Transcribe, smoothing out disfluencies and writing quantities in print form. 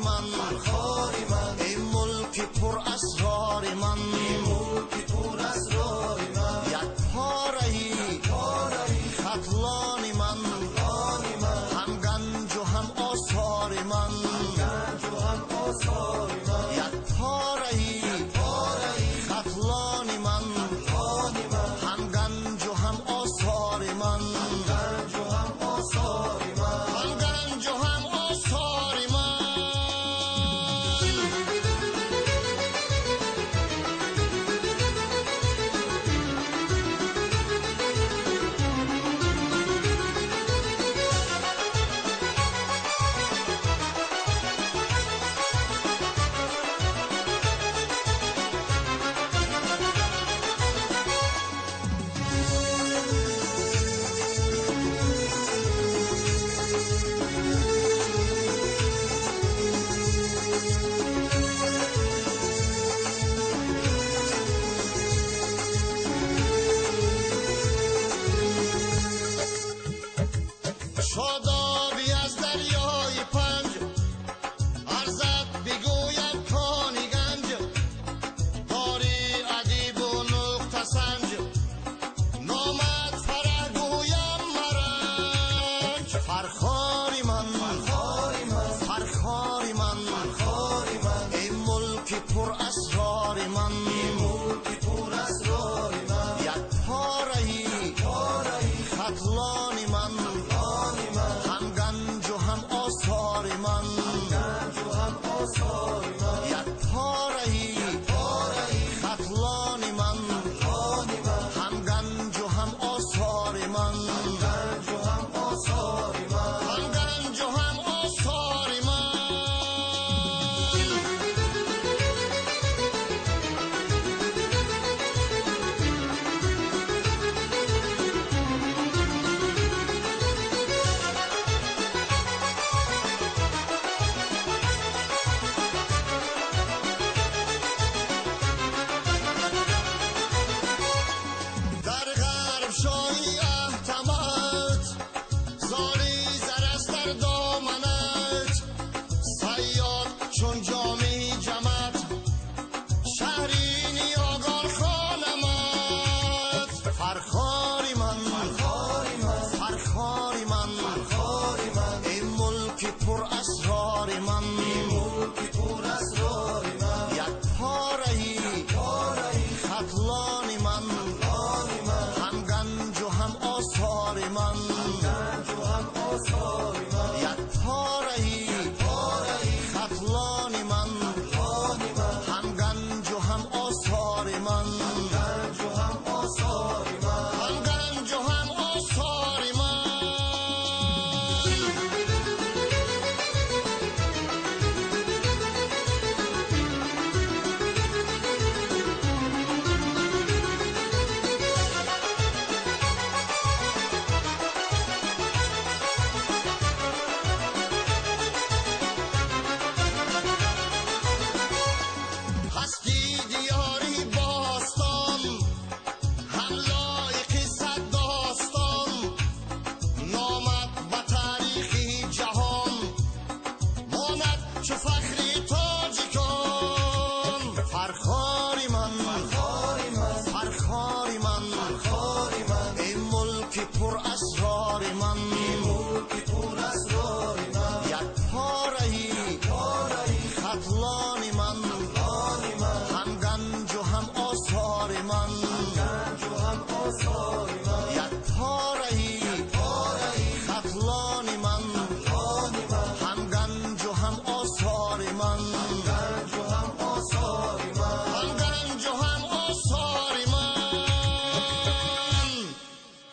من این ملک پر اسرار من یک پاره‌ای خطلان من هم گنج و هم آثار من یک پاره‌ای خطلان من هم گنج و هم آثار من شادابی از دریای پنج ارزد بگویم کانی گنج داری ادیب و نقطه سنج نامد فرح گویم مرنج فرخاری من این ملک پر اسرار من یک پاره‌ای خطلان من هم گنج و هم آثار من یک پاره‌ای خطلان من هم گنج و هم آثار من شاهی احتمت زاری زرست در دامنت سیاد چون جامی جمت شهری نیاگان خانمت فرخاری من این ملک پر اسرار من یک پاره‌ای خطلان من هم گنج و هم آثار من یک پاره‌ای خطلان من هم گنج و هم آثار من چو فخری تاجیکان فرخاری من این ملک پر اسرار من یک پاره‌ای خطلان من هم گنج و هم آثار من یک پاره‌ای خطلان من هم گنج و هم آثار من